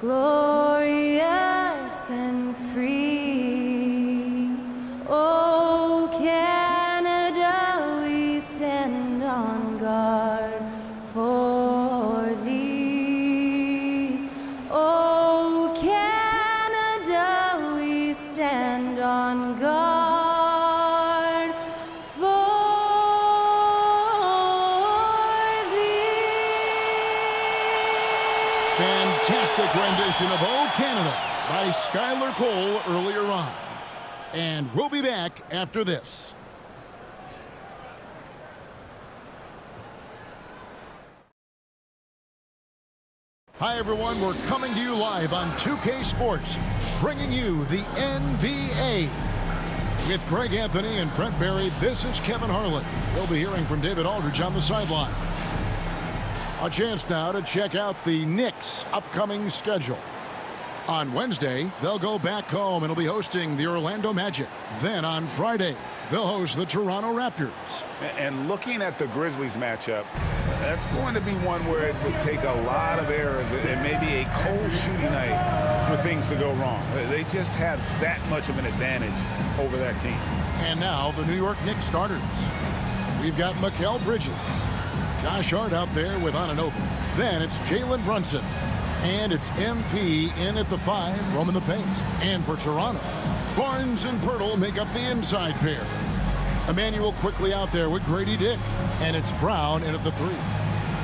glorious and free. Oh, Canada, we stand on guard for thee. Oh, Canada, we stand on guard for thee. Fantastic rendition of "Oh Canada" by Skylar Cole earlier on. And we'll be back after this. Hi everyone, we're coming to you live on 2K Sports, bringing you the NBA. With Greg Anthony and Brent Barry, this is Kevin Harlan. We'll be hearing from David Aldridge on the sideline. A chance now to check out the Knicks' upcoming schedule. On Wednesday, they'll go back home and will be hosting the Orlando Magic. Then on Friday, they'll host the Toronto Raptors. And looking at the Grizzlies matchup, that's going to be one where it would take a lot of errors and maybe a cold shooting night for things to go wrong. They just have that much of an advantage over that team. And now the New York Knicks starters. We've got Mikal Bridges. Josh Hart out there with Anunoby. Then it's Jalen Brunson. And it's MP in at the 5, roaming the paint. And for Toronto, Barnes and Pirtle make up the inside pair. Emmanuel quickly out there with Grady Dick. And it's Brown in at the 3.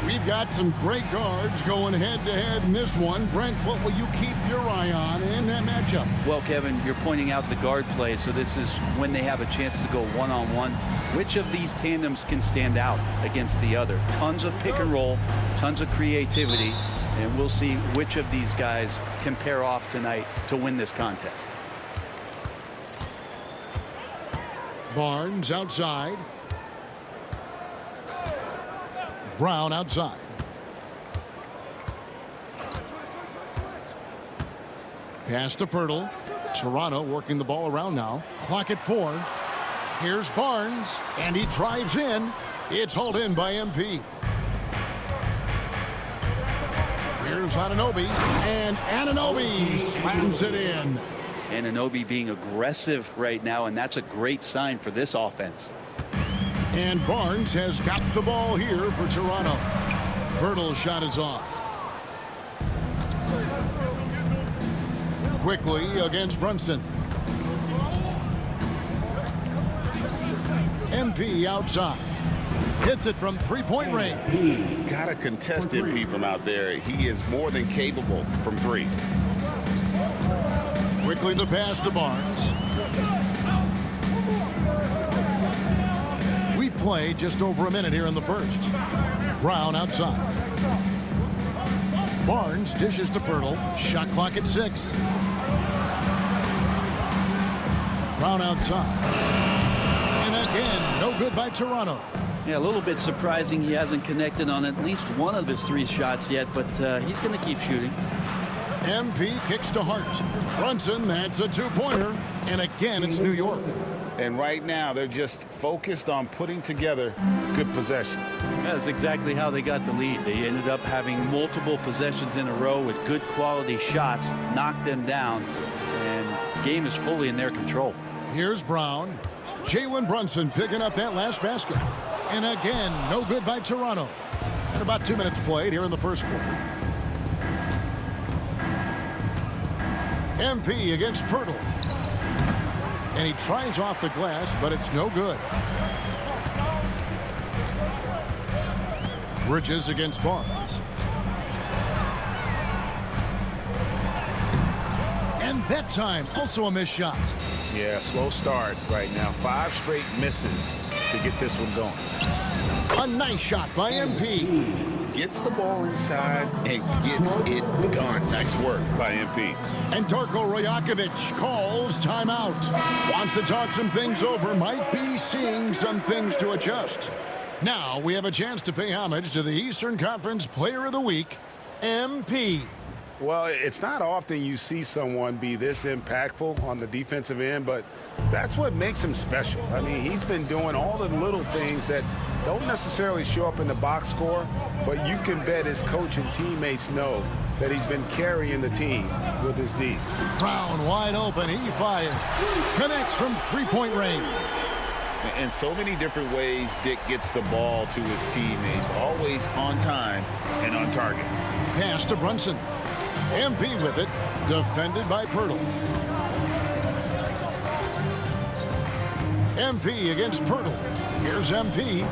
We've got some great guards going head-to-head in this one. Brent, what will you keep your eye on in that matchup? Well, Kevin, you're pointing out the guard play, so this is when they have a chance to go one-on-one. Which of these tandems can stand out against the other? Tons of pick and roll, tons of creativity, and we'll see which of these guys can pair off tonight to win this contest. Barnes outside. Brown outside. Pass to Pirtle. Toronto working the ball around now. Clock at 4. Here's Barnes, and he drives in. It's hauled in by MP. Here's Anunoby, and Anunoby slams it in. Anunoby being aggressive right now, and that's a great sign for this offense. And Barnes has got the ball here for Toronto. Pirtle's shot is off. Quickly against Brunson. MP outside. Hits it from three-point range. Got to contest MP from out there. He is more than capable from 3. Quickly the pass to Barnes. We play just over a minute here in the first. Brown outside. Barnes dishes to Pirtle. Shot clock at 6. Brown outside. And again, no good by Toronto. Yeah, a little bit surprising he hasn't connected on at least one of his 3 shots yet, but he's going to keep shooting. MP kicks to Hart. Brunson, that's a 2-pointer. And again, it's New York. And right now, they're just focused on putting together good possessions. Yeah, that's exactly how they got the lead. They ended up having multiple possessions in a row with good quality shots, knocked them down, and the game is fully in their control. Here's Brown. Jalen Brunson picking up that last basket. And again, no good by Toronto. And about 2 minutes played here in the first quarter. MP against Pirtle. And he tries off the glass, but it's no good. Bridges against Barnes. And that time, also a missed shot. Yeah, slow start right now. 5 straight misses to get this one going. A nice shot by MP. Gets the ball inside and gets it done. Nice work by MP. And Darko Rajakovic calls timeout. Wants to talk some things over. Might be seeing some things to adjust. Now we have a chance to pay homage to the Eastern Conference Player of the Week, MP. Well, it's not often you see someone be this impactful on the defensive end, but that's what makes him special. I mean, he's been doing all the little things that don't necessarily show up in the box score, but you can bet his coach and teammates know that he's been carrying the team with his D. Brown wide open. He fires. Connects from three-point range. In so many different ways, Dick gets the ball to his teammates, always on time and on target. Pass to Brunson. MP with it. Defended by Pirtle. MP against Pirtle. Here's MP.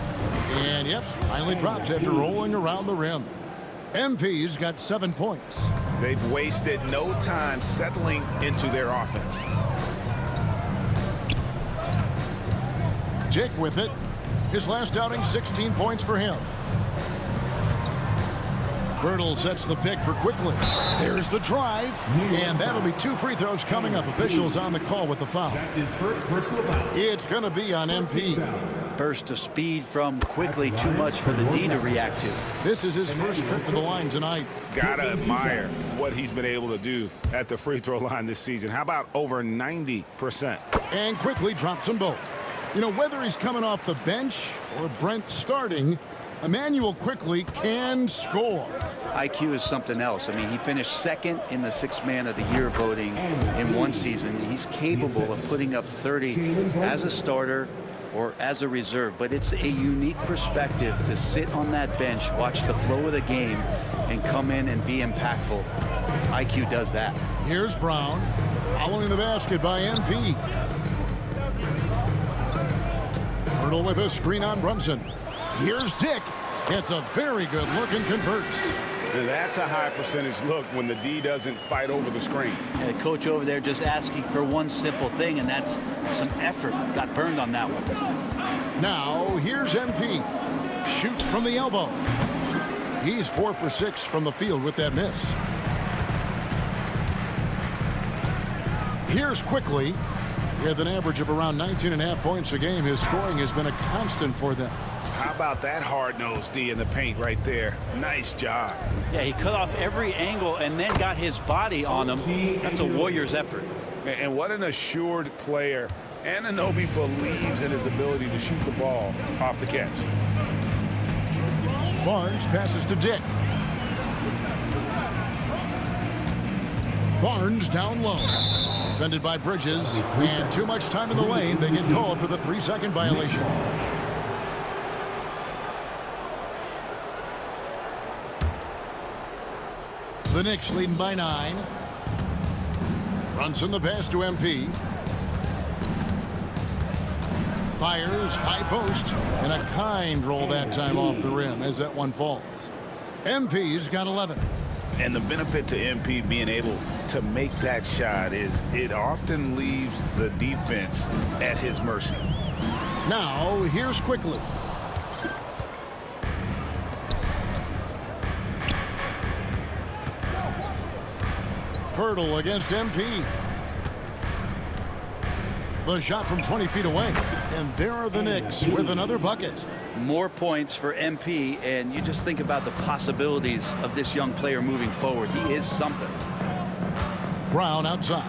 And, yep, finally drops after rolling around the rim. MP's got 7 points. They've wasted no time settling into their offense. Dick with it. His last outing, 16 points for him. Birtle sets the pick for Quickly. There's the drive, and that'll be 2 free throws coming up. Officials on the call with the foul. It's going to be on MP. Burst of speed from Quickly, too much for the D to react to. This is his first trip to the line tonight. Gotta admire what he's been able to do at the free throw line this season. How about over 90%? And Quickly drops them both. You know, whether he's coming off the bench or Brent starting, Emmanuel Quickly can score. IQ is something else. I mean, he finished second in the Sixth Man of the Year voting in one season. He's capable of putting up 30 as a starter or as a reserve, but it's a unique perspective to sit on that bench, watch the flow of the game, and come in and be impactful. IQ does that. Here's Brown, following the basket by MP. Pirtle with a screen on Brunson. Here's Dick. Gets a very good look and converts. That's a high percentage look when the D doesn't fight over the screen. And the coach over there just asking for one simple thing, and that's some effort. Got burned on that one. Now, here's MP. Shoots from the elbow. He's 4 for 6 from the field with that miss. Here's Quickly. With an average of around 19.5 points a game, his scoring has been a constant for them. How about that hard-nosed D in the paint right there? Nice job. Yeah, he cut off every angle and then got his body on him. That's a Warriors effort. And what an assured player. Anunoby believes in his ability to shoot the ball off the catch. Barnes passes to Dick. Barnes down low. Defended by Bridges. And too much time in the lane. They get called for the 3-second violation. The Knicks leading by 9. Brunson the pass to MP. Fires, high post, and a kind roll that time off the rim as that one falls. MP's got 11. And the benefit to MP being able to make that shot is it often leaves the defense at his mercy. Now, here's Quickly. Pirtle against MP. The shot from 20 feet away. And there are the Knicks with another bucket. More points for MP, and you just think about the possibilities of this young player moving forward. He is something. Brown outside.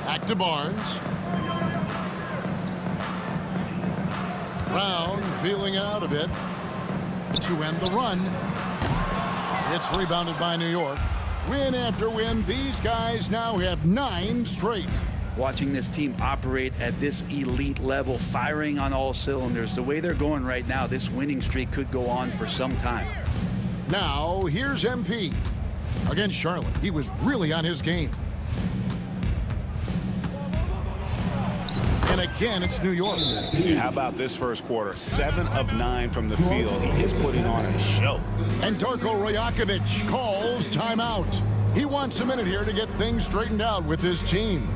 Back to Barnes. Brown feeling it out a bit to end the run. It's rebounded by New York. Win after win, these guys now have 9 straight. Watching this team operate at this elite level, firing on all cylinders, the way they're going right now, this winning streak could go on for some time. Now, here's MP. Against Charlotte, he was really on his game. And again, it's New York. How about this first quarter? 7 of 9 from the field. He is putting on a show. And Darko Rajakovic calls timeout. He wants a minute here to get things straightened out with his team.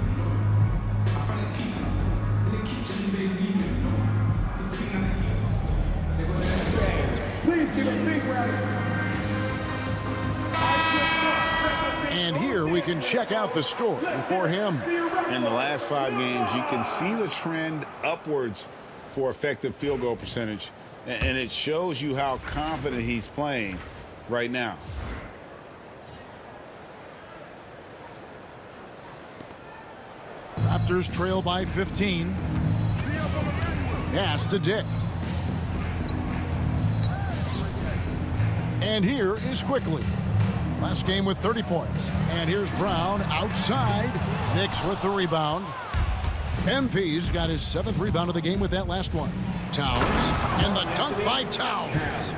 And here we can check out the story for him. In the last 5 games, you can see the trend upwards for effective field goal percentage. And it shows you how confident he's playing right now. Raptors trail by 15. Pass to Dick. And here is Quickly. Last game with 30 points. And here's Brown outside. Knicks with the rebound. MP's got his 7th rebound of the game with that last one. Towns, and the dunk by Towns.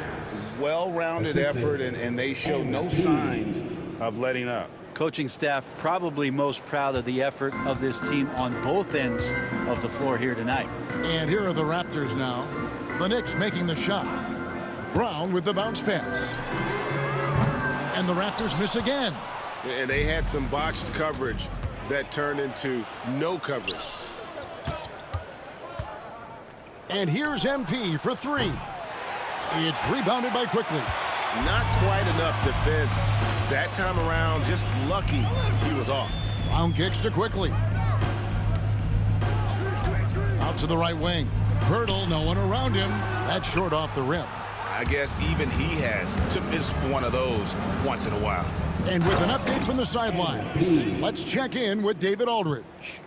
Well-rounded effort, and they show no signs of letting up. Coaching staff probably most proud of the effort of this team on both ends of the floor here tonight. And here are the Raptors now. The Knicks making the shot. Brown with the bounce pass. And the Raptors miss again. And they had some botched coverage that turned into no coverage. And here's MP for 3. It's rebounded by Quickly. Not quite enough defense that time around. Just lucky he was off. Brown kicks to Quickly. Out to the right wing. Pirtle, no one around him. That's short off the rim. I guess even he has to miss one of those once in a while. And with an update from the sideline, let's check in with David Aldridge.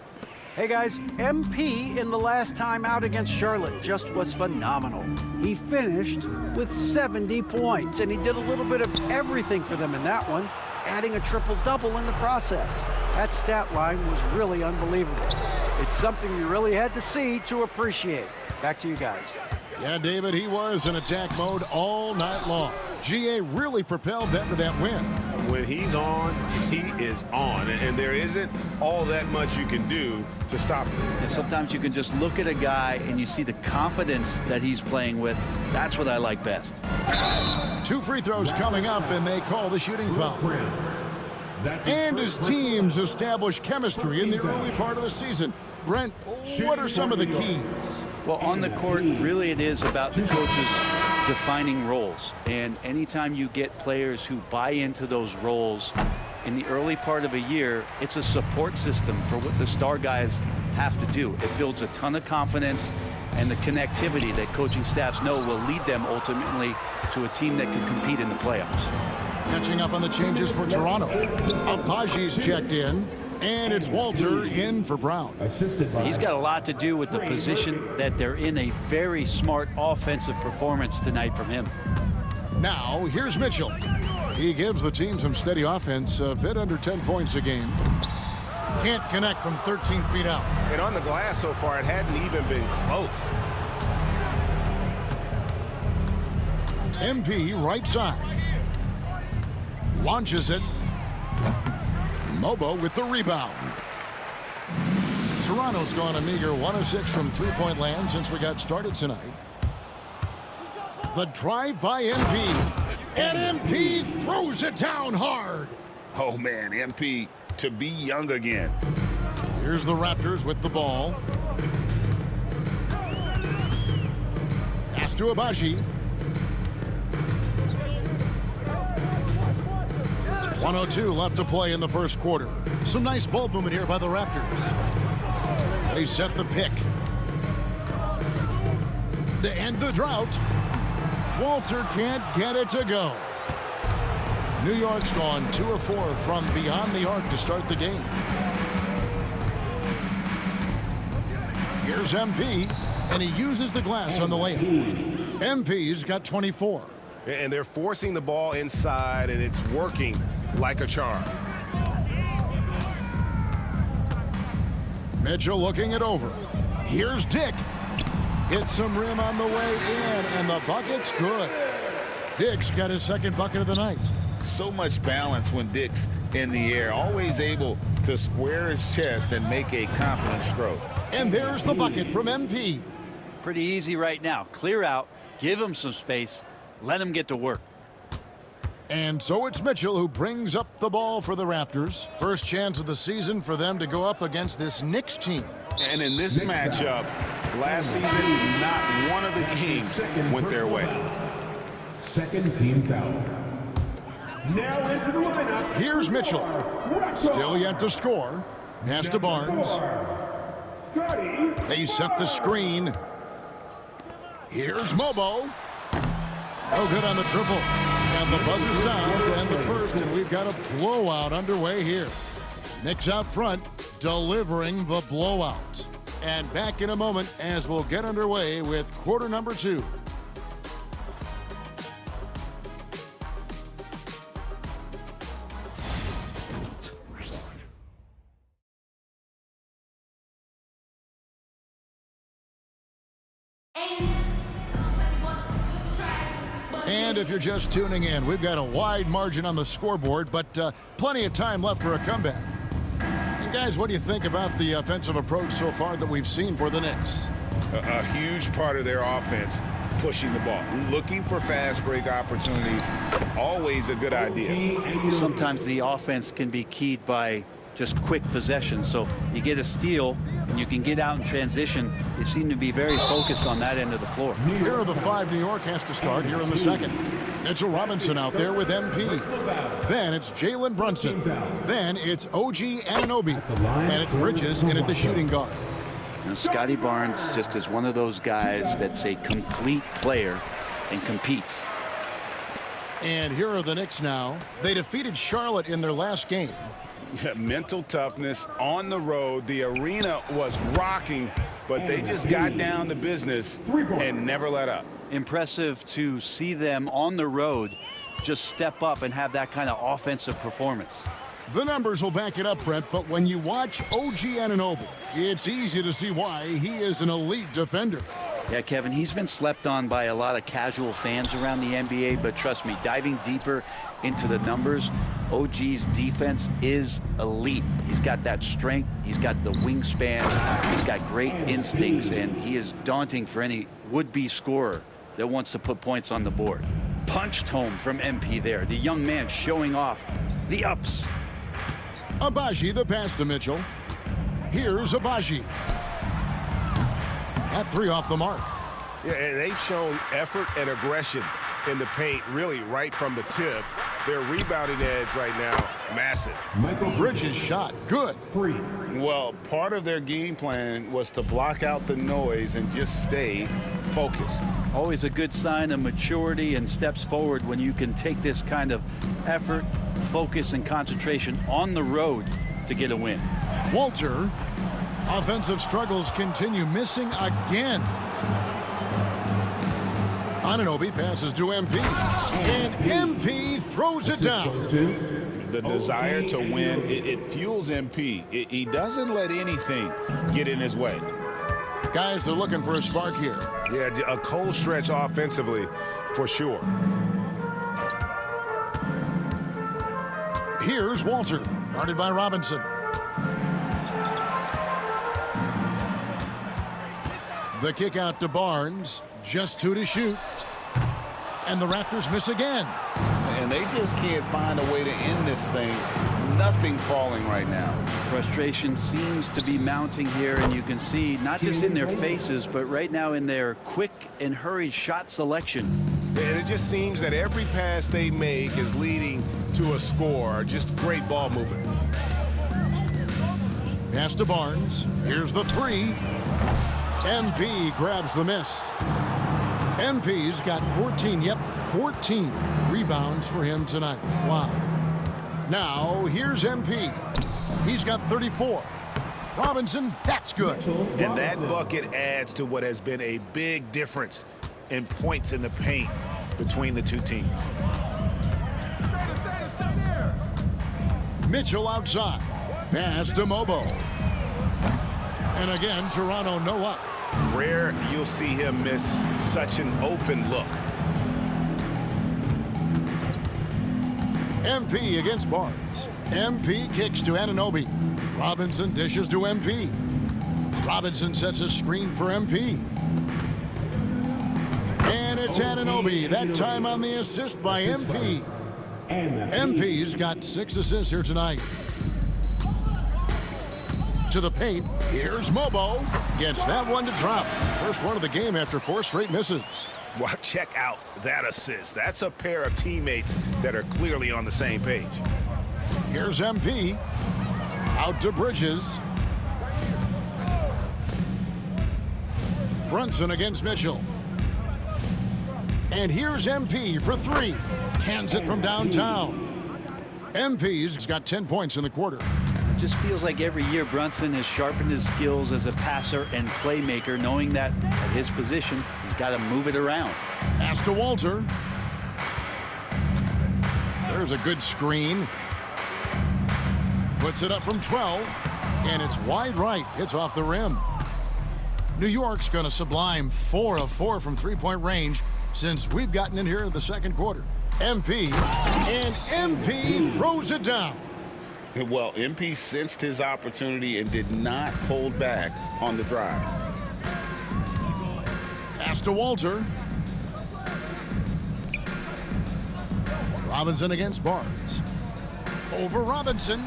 Hey guys, MP in the last time out against Charlotte just was phenomenal. He finished with 70 points, and he did a little bit of everything for them in that one, adding a triple-double in the process. That stat line was really unbelievable. It's something you really had to see to appreciate. Back to you guys. Yeah, David, he was in attack mode all night long. GA really propelled them to that win. When he's on, he is on. And there isn't all that much you can do to stop him. And sometimes you can just look at a guy and you see the confidence that he's playing with. That's what I like best. 2 free throws coming up, and they call the shooting foul. And his teams establish chemistry in the early part of the season. Brent, what are some of the keys? Well, on the court, really it is about the coaches defining roles. And anytime you get players who buy into those roles in the early part of a year, it's a support system for what the star guys have to do. It builds a ton of confidence and the connectivity that coaching staffs know will lead them ultimately to a team that can compete in the playoffs. Catching up on the changes for Toronto. Abaji's checked in. And it's Walter in for Brown. He's got a lot to do with the position that they're in. A very smart offensive performance tonight from him. Now, here's Mitchell. He gives the team some steady offense, a bit under 10 points a game. Can't connect from 13 feet out. And on the glass so far, it hadn't even been close. MP right side. Launches it. Mobo with the rebound. Toronto's gone a meager 1 of 6 from three-point land since we got started tonight. The drive by MP. And MP throws it down hard. Oh, man, MP to be young again. Here's the Raptors with the ball. Pass to Abaji. 1:02 left to play in the first quarter. Some nice ball movement here by the Raptors. They set the pick. To end the drought, Walter can't get it to go. New York's gone 2 of 4 from beyond the arc to start the game. Here's MP, and he uses the glass on the layup. MP's got 24. And they're forcing the ball inside, and it's working like a charm. Mitchell looking it over. Here's Dick. Hits some rim on the way in, and the bucket's good. Dick's got his second bucket of the night. So much balance when Dick's in the air. Always able to square his chest and make a confident stroke. And there's the bucket from MP. Pretty easy right now. Clear out, give him some space, let him get to work. And so it's Mitchell who brings up the ball for the Raptors. First chance of the season for them to go up against this Knicks team. And in this matchup, last season, not one of the games went their way. Second team foul. Now into the lineup. Here's Mitchell. Still yet to score. Pass to Barnes. They set the screen. Here's Mobo. No good on the triple. And the buzzer sounds to end the first, and we've got a blowout underway here. Knicks out front, delivering the blowout. And back in a moment as we'll get underway with quarter number 2. And if you're just tuning in, we've got a wide margin on the scoreboard, but plenty of time left for a comeback. And guys, what do you think about the offensive approach so far that we've seen for the Knicks? A huge part of their offense, pushing the ball. Looking for fast break opportunities, always a good idea. Sometimes the offense can be keyed by just quick possession. So you get a steal and you can get out in transition. They seem to be very focused on that end of the floor. Here are the 5 New York has to start here in the second. Mitchell Robinson out there with MP. Then it's Jalen Brunson. Then it's O.G. Anunoby. And it's Bridges in at the shooting guard. And Scotty Barnes just is one of those guys that's a complete player and competes. And here are the Knicks now. They defeated Charlotte in their last game. Yeah, mental toughness on the road. The arena was rocking, but they just got down to business and never let up. Impressive to see them on the road just step up and have that kind of offensive performance. The numbers will back it up, Brent, but when you watch O.G. Anunoby, it's easy to see why he is an elite defender. Yeah, Kevin, he's been slept on by a lot of casual fans around the NBA, but trust me, diving deeper into the numbers, OG's defense is elite. He's got that strength, he's got the wingspan, he's got great instincts, and he is daunting for any would-be scorer that wants to put points on the board. Punched home from MP there, the young man showing off the ups. Agbaji the pass to Mitchell. Here's Agbaji. That 3 off the mark. Yeah, and they've shown effort and aggression in the paint, really right from the tip. Their rebounding edge right now, massive. Bridges shot, good. Well, part of their game plan was to block out the noise and just stay focused. Always a good sign of maturity and steps forward when you can take this kind of effort, focus, and concentration on the road to get a win. Walter, offensive struggles continue, missing again. Anunoby passes to MP, and MP throws it down. The desire to win, it fuels MP. He doesn't let anything get in his way. Guys, they're looking for a spark here. Yeah, a cold stretch offensively, for sure. Here's Walter, guarded by Robinson. The kick out to Barnes, just 2 to shoot. And the Raptors miss again. And they just can't find a way to end this thing. Nothing falling right now. Frustration seems to be mounting here, and you can see not just in their faces, but right now in their quick and hurried shot selection. And it just seems that every pass they make is leading to a score. Just great ball movement. Pass to Barnes. Here's the 3. MP grabs the miss. MP's got 14 rebounds for him tonight. Wow. Now, here's MP. He's got 34. Robinson, that's good. And that bucket adds to what has been a big difference in points in the paint between the two teams. Mitchell outside. Pass to Mobo. And again, Toronto no up. Rare you'll see him miss such an open look. MP against Barnes. MP kicks to Anunoby. Robinson dishes to MP. Robinson sets a screen for MP. And it's Anunoby, that time on the assist by MP. MP's got 6 assists here tonight. To the paint, here's Mobo. Gets that one to drop. First one of the game after 4 straight misses. Well, check out that assist. That's a pair of teammates that are clearly on the same page. Here's MP. Out to Bridges. Brunson against Mitchell. And here's MP for 3. Cans it from downtown. MP's got 10 points in the quarter. Just feels like every year Brunson has sharpened his skills as a passer and playmaker, knowing that at his position, he's got to move it around. Pass to Walter. There's a good screen. Puts it up from 12, and it's wide right. It's off the rim. New York's going to sublime 4 of 4 from three-point range since we've gotten in here in the second quarter. MP, and MP throws it down. Well, MP sensed his opportunity and did not hold back on the drive. Pass to Walter. Robinson against Barnes. Over Robinson.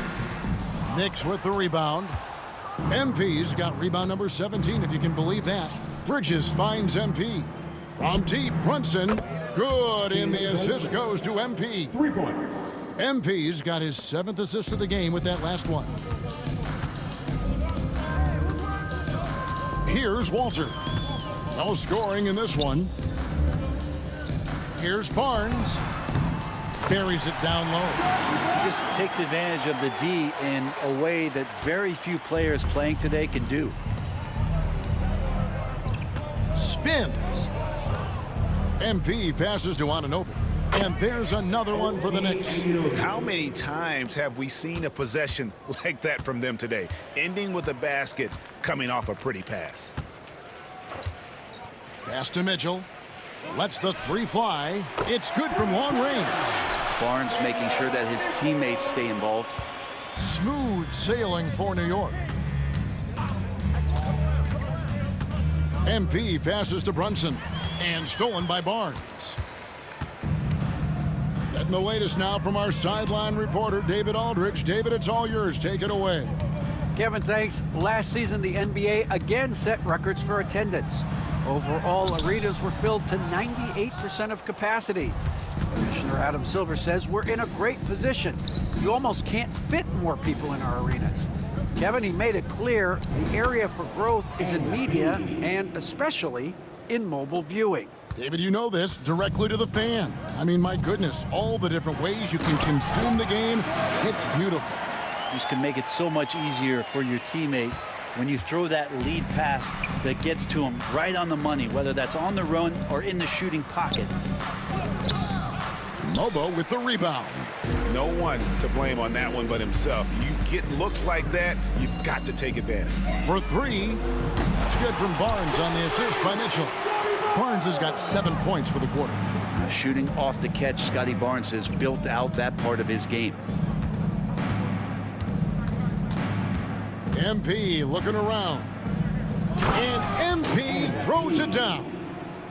Knicks with the rebound. MP's got rebound number 17, if you can believe that. Bridges finds MP. From deep, Brunson. Good, and the assist goes to MP. 3 points. MP's got his 7th assist of the game with that last one. Here's Walter. No scoring in this one. Here's Barnes. Buries it down low. He just takes advantage of the D in a way that very few players playing today can do. Spins. MP passes to Anunoby. And there's another one for the Knicks. How many times have we seen a possession like that from them today? Ending with a basket, coming off a pretty pass. Pass to Mitchell. Lets the three fly. It's good from long range. Barnes making sure that his teammates stay involved. Smooth sailing for New York. MP passes to Brunson. And stolen by Barnes. Getting the latest now from our sideline reporter, David Aldridge. David, it's all yours. Take it away. Kevin, thanks. Last season, the NBA again set records for attendance. Overall, arenas were filled to 98% of capacity. Commissioner Adam Silver says we're in a great position. You almost can't fit more people in our arenas. Kevin, he made it clear the area for growth is in media and especially in mobile viewing. David, you know this, directly to the fan. I mean, my goodness, all the different ways you can consume the game, it's beautiful. This can make it so much easier for your teammate when you throw that lead pass that gets to him right on the money, whether that's on the run or in the shooting pocket. Mobo with the rebound. No one to blame on that one but himself. You get looks like that, you've got to take advantage. For 3, that's good from Barnes on the assist by Mitchell. Barnes has got 7 points for the quarter. Shooting off the catch, Scotty Barnes has built out that part of his game. MP looking around. And MP throws it down.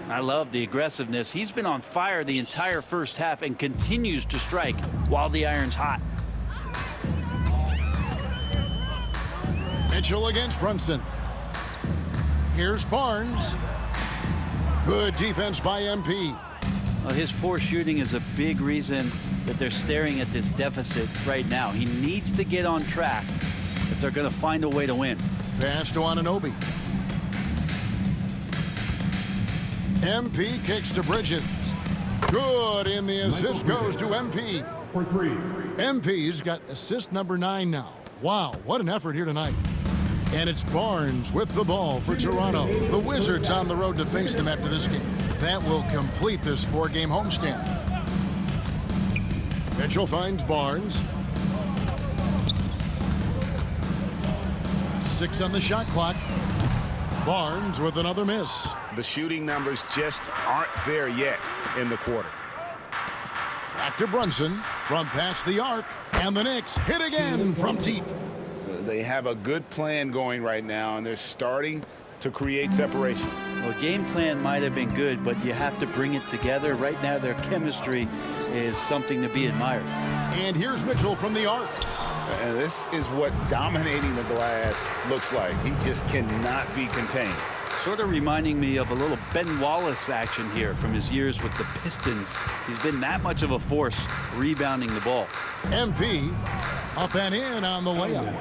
I love the aggressiveness. He's been on fire the entire first half and continues to strike while the iron's hot. Mitchell against Brunson. Here's Barnes. Good defense by MP. Well, his poor shooting is a big reason that they're staring at this deficit right now. He needs to get on track if they're going to find a way to win. Pass to Anunoby. MP kicks to Bridges. Good, and the assist goes to MP. For 3. MP's got assist number 9 now. Wow, what an effort here tonight. And it's Barnes with the ball for Toronto. The Wizards on the road to face them after this game. That will complete this 4-game homestand. Mitchell finds Barnes. 6 on the shot clock. Barnes with another miss. The shooting numbers just aren't there yet in the quarter. Back to Brunson from past the arc. And the Knicks hit again from deep. They have a good plan going right now, and they're starting to create separation. Well, game plan might have been good, but you have to bring it together. Right now, their chemistry is something to be admired. And here's Mitchell from the arc. And this is what dominating the glass looks like. He just cannot be contained. Sort of reminding me of a little Ben Wallace action here from his years with the Pistons. He's been that much of a force rebounding the ball. MP up and in on the layup.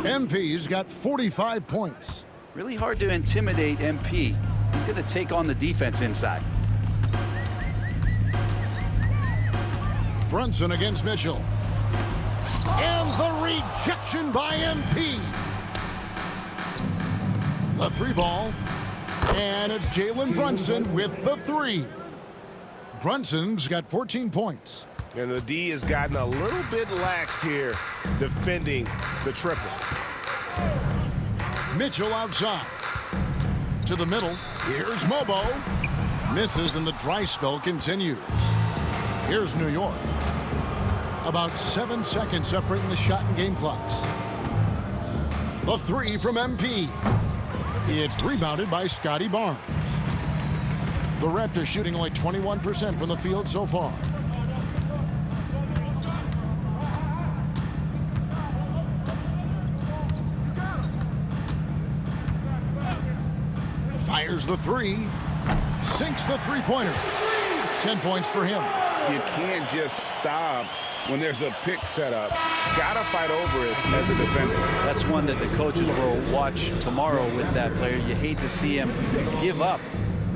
MP's got 45 points. Really hard to intimidate MP. He's going to take on the defense inside. Brunson against Mitchell. And the rejection by MP. The 3 ball. And it's Jalen Brunson with the 3. Brunson's got 14 points. And the D has gotten a little bit laxed here defending the triple. Mitchell outside. To the middle. Here's Mobo. Misses and the dry spell continues. Here's New York. About 7 seconds separating the shot and game clocks. The 3 from MP. It's rebounded by Scotty Barnes. The Raptors shooting only 21% from the field so far. Fires the 3. Sinks the three-pointer. 10 points for him. You can't just stop when there's a pick set up. Gotta fight over it as a defender. That's one that the coaches will watch tomorrow with that player. You hate to see him give up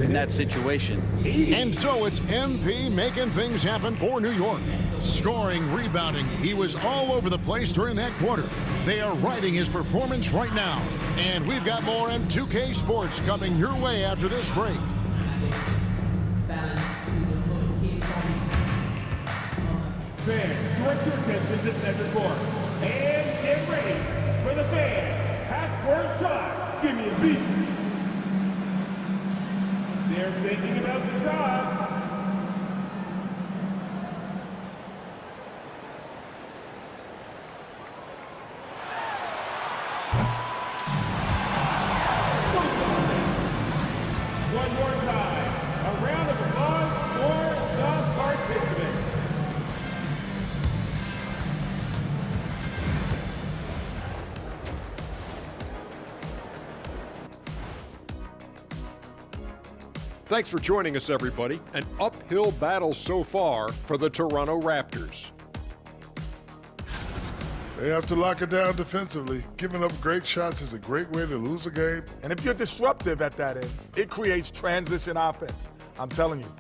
in that situation. And so it's MP making things happen for New York. Scoring, rebounding. He was all over the place during that quarter. They are riding his performance right now. And we've got more M2K Sports coming your way after this break. Fans, direct your attention to center court. And get ready for the fan. Half-court shot. Give me a beat. They're thinking about the shot. One more time. A round of applause for the participants. Thanks for joining us, everybody. An uphill battle so far for the Toronto Raptors. They have to lock it down defensively. Giving up great shots is a great way to lose a game. And if you're disruptive at that end, it creates transition offense. I'm telling you,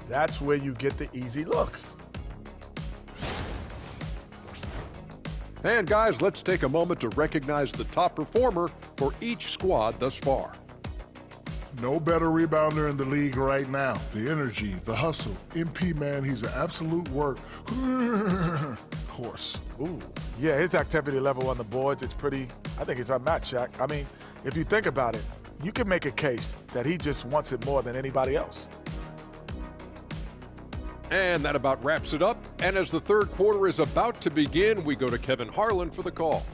that's where you get the easy looks. And guys, let's take a moment to recognize the top performer for each squad thus far. No better rebounder in the league right now. The energy, the hustle. MP, man, he's an absolute work horse. Ooh, yeah, his activity level on the boards, it's pretty, I think it's unmatched, Shaq. I mean, if you think about it, you can make a case that he just wants it more than anybody else. And that about wraps it up. And as the third quarter is about to begin, we go to Kevin Harlan for the call.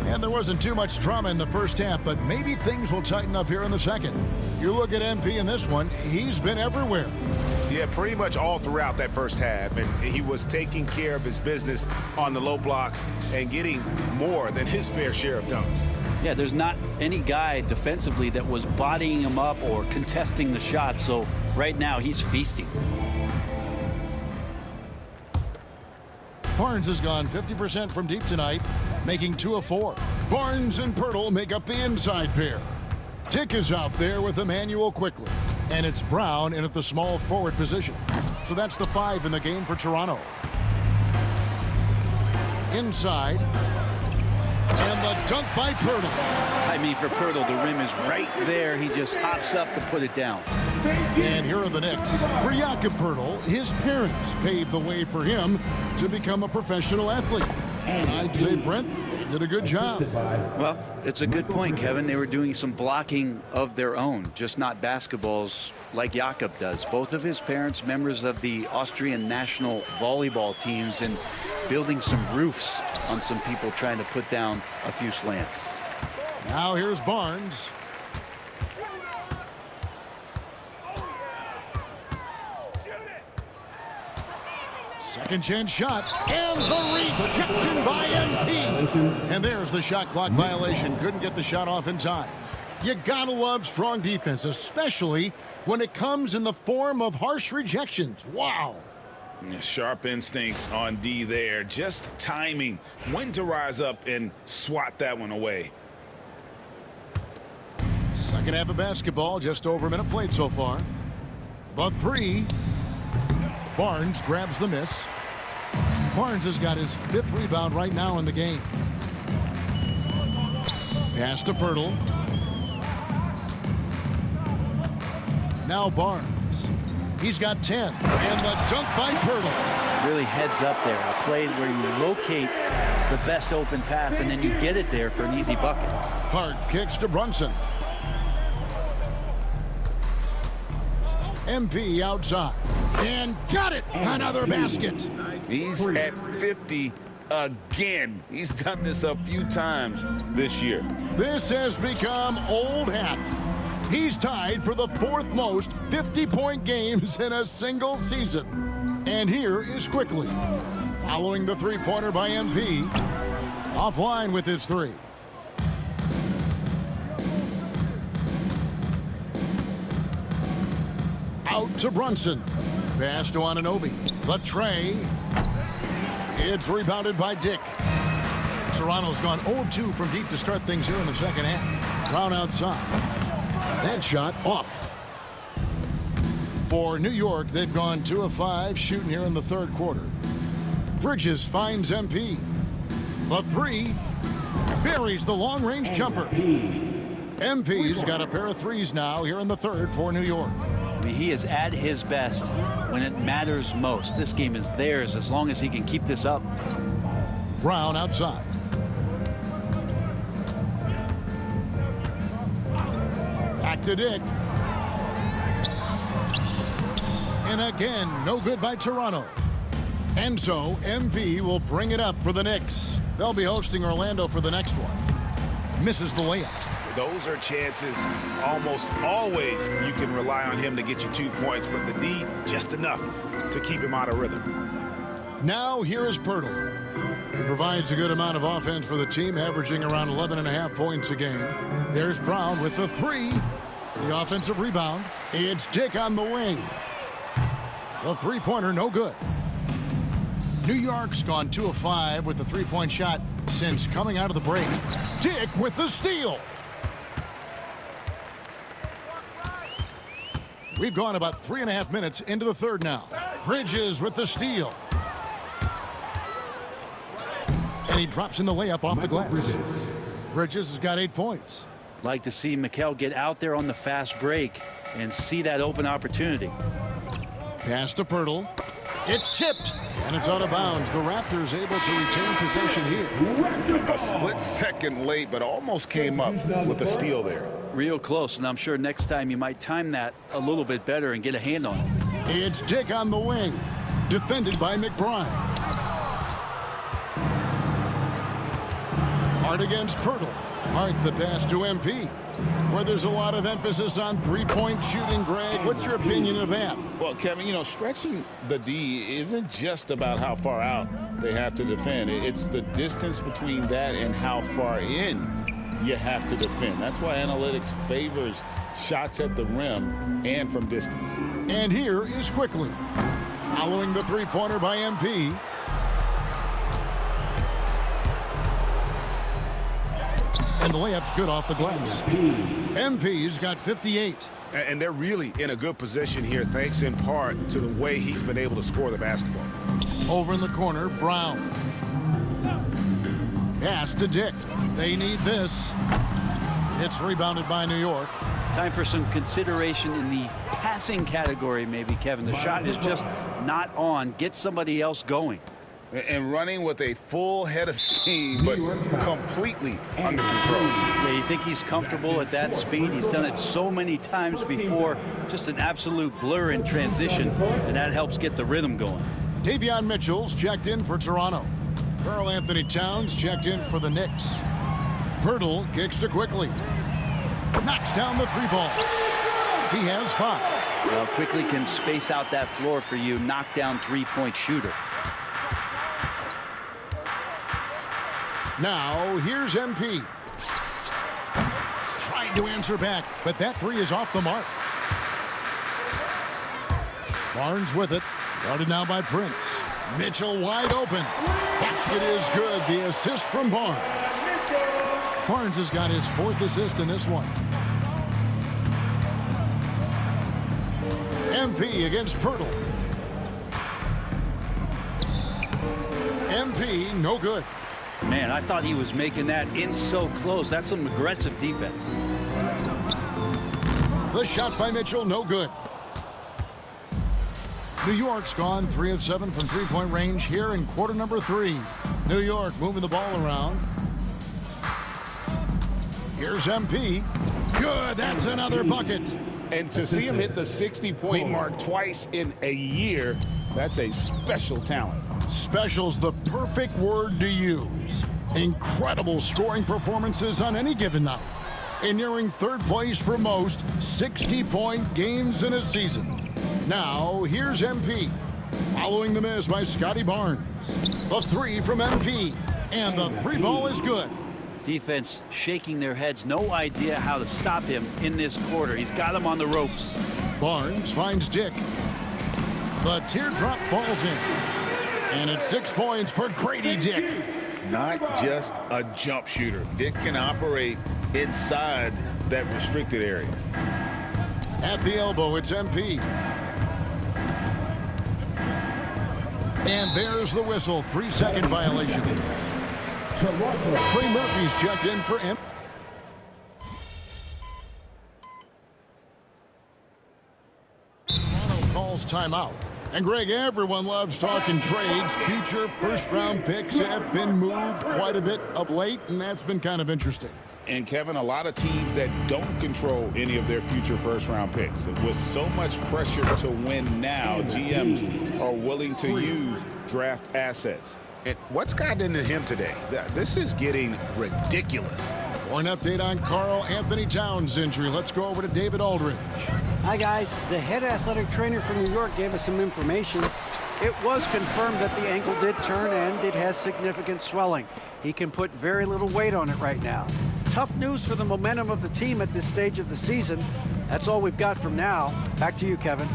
And there wasn't too much drama in the first half, but maybe things will tighten up here in the second. You look at MP in this one, he's been everywhere. Yeah, pretty much all throughout that first half. And he was taking care of his business on the low blocks and getting more than his fair share of dunks. Yeah, there's not any guy defensively that was bodying him up or contesting the shot. So right now he's feasting. Barnes has gone 50% from deep tonight, making 2 of 4. Barnes and Pirtle make up the inside pair. Dick is out there with Emmanuel quickly. And it's Brown in at the small forward position. So that's the 5 in the game for Toronto. Inside. And the dunk by Pirtle. I mean, for Pirtle, the rim is right there. He just hops up to put it down. And here are the Knicks. For Jakob Pirtle, his parents paved the way for him to become a professional athlete. And I'd say Brent did a good job. Well, it's a good point, Kevin. They were doing some blocking of their own, just not basketballs like Jakob does. Both of his parents, members of the Austrian national volleyball teams, and building some roofs on some people trying to put down a few slams. Now here's Barnes. Second chance shot, and the rejection by MP. And there's the shot clock violation. Couldn't get the shot off in time. You gotta love strong defense, especially when it comes in the form of harsh rejections. Wow. Yeah, sharp instincts on D there. Just timing when to rise up and swat that one away. Second half of basketball, just over a minute played so far. The three. Barnes grabs the miss. Barnes has got his 5th rebound right now in the game. Pass to Pirtle. Now Barnes. He's got 10. And the dunk by Pirtle. Really heads up there. A play where you locate the best open pass and then you get it there for an easy bucket. Hart kicks to Brunson. MP outside. And got it! Another basket. He's at 50 again. He's done this a few times this year. This has become old hat. He's tied for the 4th most 50-point games in a single season. And here is Quickly. Following the three-pointer by MP. Offline with his 3. Out to Brunson. Pass to Anunoby. The tray. It's rebounded by Dick. Toronto's gone 0-2 from deep to start things here in the second half. Brown outside. That shot off. For New York, they've gone 2 of 5 shooting here in the third quarter. Bridges finds MP. The 3 buries the long-range jumper. MP's got a pair of 3s now here in the third for New York. I mean, he is at his best when it matters most. This game is theirs as long as he can keep this up. Brown outside. Back to Dick. And again, no good by Toronto. And so MP will bring it up for the Knicks. They'll be hosting Orlando for the next one. Misses the layup. Those are chances almost always you can rely on him to get you 2 points, but the D just enough to keep him out of rhythm. Now here is Pirtle. He provides a good amount of offense for the team, averaging around 11.5 points a game. There's Brown with the 3. The offensive rebound. It's Dick on the wing. The three-pointer no good. New York's gone 2 of 5 with the three-point shot since coming out of the break. Dick with the steal. We've gone about 3.5 minutes into the third now. Bridges with the steal. And he drops in the layup off the glass. Bridges has got 8 points. Like to see Mikal get out there on the fast break and see that open opportunity. Pass to Pirtle. It's tipped. And it's out of bounds. The Raptors able to retain possession here. A split second late, but almost came up with a steal there. Real close, and I'm sure next time you might time that a little bit better and get a hand on it. It's Dick on the wing. Defended by McBride. Hart against Pirtle. Hart the pass to MP. Where there's a lot of emphasis on three-point shooting, Greg. What's your opinion of that? Well, Kevin, you know, stretching the D isn't just about how far out they have to defend. It's the distance between that and how far in you have to defend. That's why analytics favors shots at the rim and from distance. And here is Quickly. Following the three-pointer by MP. And the layup's good off the glass. MP's got 58. And they're really in a good position here, thanks in part to the way he's been able to score the basketball. Over in the corner, Brown. Pass to Dick. They need this. It's rebounded by New York. Time for some consideration in the passing category, maybe, Kevin. The shot is just not on. Get somebody else going. And running with a full head of steam, but completely under control. Yeah, you think he's comfortable at that speed? He's done it so many times before. Just an absolute blur in transition, and that helps get the rhythm going. Davion Mitchell's checked in for Toronto. Karl Anthony Towns checked in for the Knicks. Pirtle kicks to Quickly. Knocks down the three ball. He has 5. Well, Quickly can space out that floor for you. Knock down three-point shooter. Now, here's MP. Tried to answer back, but that 3 is off the mark. Barnes with it. Guarded now by Prince. Mitchell wide open. Basket is good. The assist from Barnes. Barnes has got his 4th assist in this one. MP against Pirtle. MP, no good. Man, I thought he was making that in so close. That's some aggressive defense. The shot by Mitchell, no good. New York's gone 3 of 7 from three-point range here in quarter number 3. New York moving the ball around. Here's MP. Good, that's another bucket. And to see him hit the 60-point mark twice in a year, that's a special talent. Special's the perfect word to use. Incredible scoring performances on any given night. And nearing 3rd place for most 60-point games in a season. Now, here's MP. Following the miss by Scotty Barnes. The 3 from MP. And the 3 ball is good. Defense shaking their heads. No idea how to stop him in this quarter. He's got him on the ropes. Barnes finds Dick. The teardrop falls in. And it's 6 points for Grady Dick. Not just a jump shooter. Dick can operate inside that restricted area. At the elbow, it's MP. And there's the whistle. 3-second violation. Trey Murphy's checked in for MP. Toronto calls timeout. And Greg, everyone loves talking trades. Future first-round picks have been moved quite a bit of late, and that's been kind of interesting. And Kevin, a lot of teams that don't control any of their future first-round picks. With so much pressure to win now, GMs are willing to use draft assets. And what's gotten into him today? This is getting ridiculous. For an update on Karl Anthony Towns' injury, let's go over to David Aldridge. Hi, guys. The head athletic trainer from New York gave us some information. It was confirmed that the ankle did turn and it has significant swelling. He can put very little weight on it right now. It's tough news for the momentum of the team at this stage of the season. That's all we've got from now. Back to you, Kevin.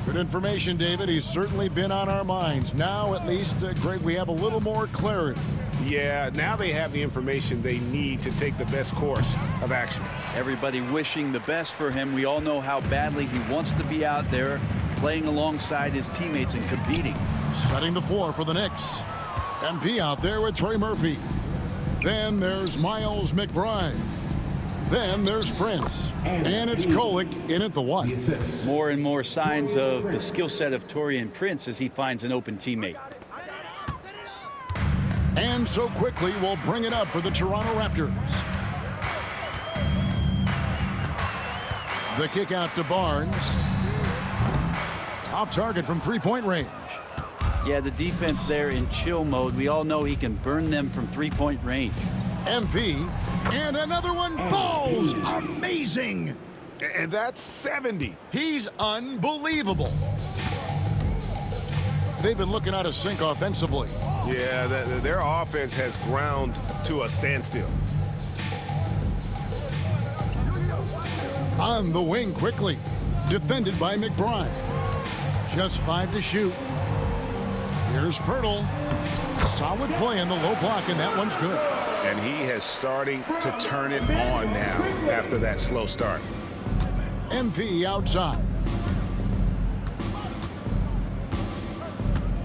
Good information, David. He's certainly been on our minds. Now, at least, Greg, we have a little more clarity. Yeah, now they have the information they need to take the best course of action. Everybody wishing the best for him. We all know how badly he wants to be out there playing alongside his teammates and competing. Setting the floor for the Knicks. MP out there with Trey Murphy. Then there's Miles McBride. Then there's Prince. And it's Kolek in at the 1. More and more signs of the skill set of Taurean Prince as he finds an open teammate. And so quickly, we'll bring it up for the Toronto Raptors. The kick out to Barnes. Off target from three-point range. Yeah, the defense there in chill mode. We all know he can burn them from three-point range. MP, and another one falls. Amazing. And that's 70. He's unbelievable. They've been looking out of sync offensively. Yeah, their offense has ground to a standstill. On the wing quickly. Defended by McBride. Just 5 to shoot. Here's Pirtle. Solid play in the low block, and that one's good. And he has starting to turn it on now after that slow start. MP outside.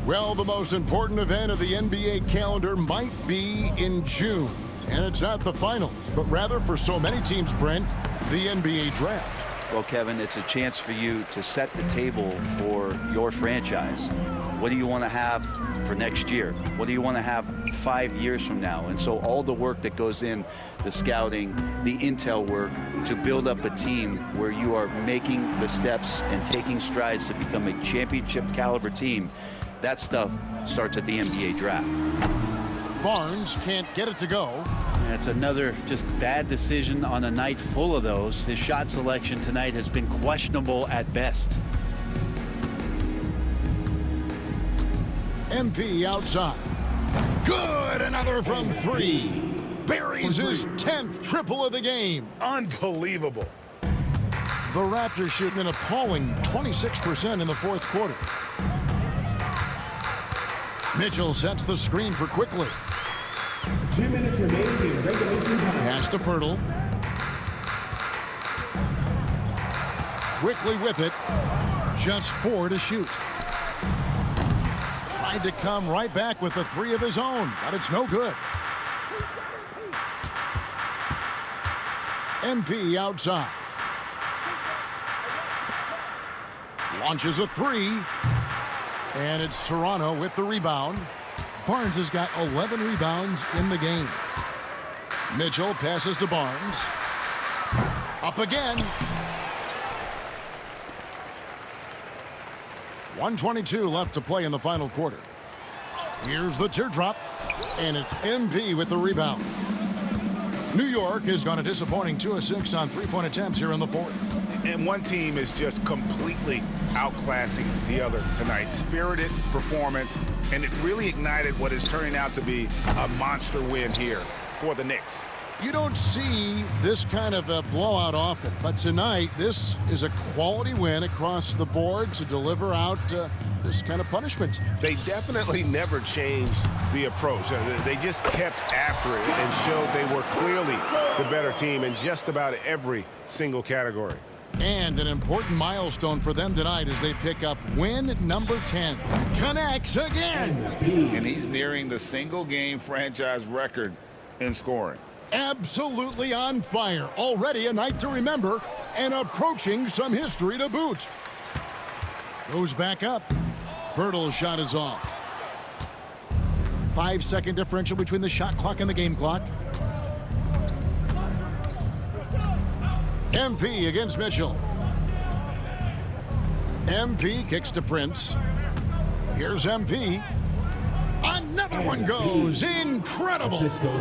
Well, the most important event of the NBA calendar might be in June. And it's not the finals, but rather for so many teams, Brent, the NBA draft. Well, Kevin, it's a chance for you to set the table for your franchise. What do you want to have for next year? What do you want to have 5 years from now? And so all the work that goes in, the scouting, the intel work, to build up a team where you are making the steps and taking strides to become a championship caliber team, that stuff starts at the NBA draft. Barnes can't get it to go. And it's another just bad decision on a night full of those. His shot selection tonight has been questionable at best. MP outside. Good, another from 3. Buries his 10th triple of the game. Unbelievable. The Raptors shooting an appalling 26% in the fourth quarter. Mitchell sets the screen for Quickly. 2 minutes remaining in regulation time. Pass to Pirtle. Quickly with it. Just 4 to shoot. Tried to come right back with the 3 of his own, but it's no good. MP outside. Launches a 3. And it's Toronto with the rebound. Barnes has got 11 rebounds in the game. Mitchell passes to Barnes. Up again. 1:22 left to play in the final quarter. Here's the teardrop, and it's MP with the rebound. New York has gone a disappointing 2 of 6 on three-point attempts here in the fourth. And one team is just completely outclassing the other tonight. Spirited performance, and it really ignited what is turning out to be a monster win here for the Knicks. You don't see this kind of a blowout often, but tonight this is a quality win across the board to deliver out this kind of punishment. They definitely never changed the approach. They just kept after it and showed they were clearly the better team in just about every single category. And an important milestone for them tonight as they pick up win number 10. Connects again. And he's nearing the single-game franchise record in scoring. Absolutely on fire. Already a night to remember and approaching some history to boot. Goes back up. Pirtle's shot is off. 5-second differential between the shot clock and the game clock. MP against Mitchell. MP kicks to Prince. Here's MP. Another one goes. Incredible.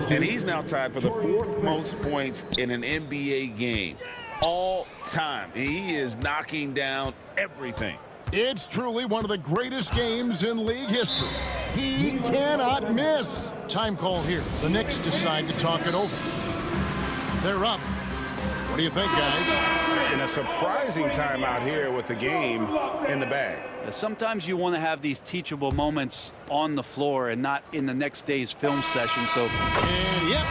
And he's now tied for the 4th most points in an NBA game all time. He is knocking down everything. It's truly one of the greatest games in league history. He cannot miss. Time call here. The Knicks decide to talk it over. They're up. What do you think, guys? And a surprising timeout here with the game in the bag. Sometimes you want to have these teachable moments on the floor and not in the next day's film session. And yep,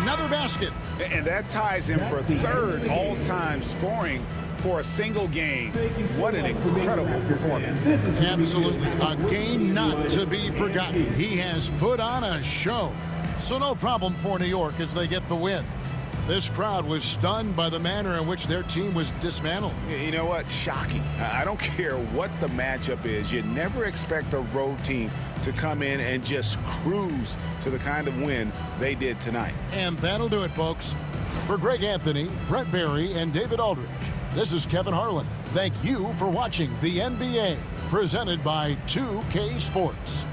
another basket. And that ties him for 3rd all-time scoring for a single game. What an incredible performance. Absolutely. A game not to be forgotten. He has put on a show. So no problem for New York as they get the win. This crowd was stunned by the manner in which their team was dismantled. You know what? Shocking. I don't care what the matchup is. You never expect a road team to come in and just cruise to the kind of win they did tonight. And that'll do it, folks. For Greg Anthony, Brett Barry, and David Aldridge, this is Kevin Harlan. Thank you for watching the NBA, presented by 2K Sports.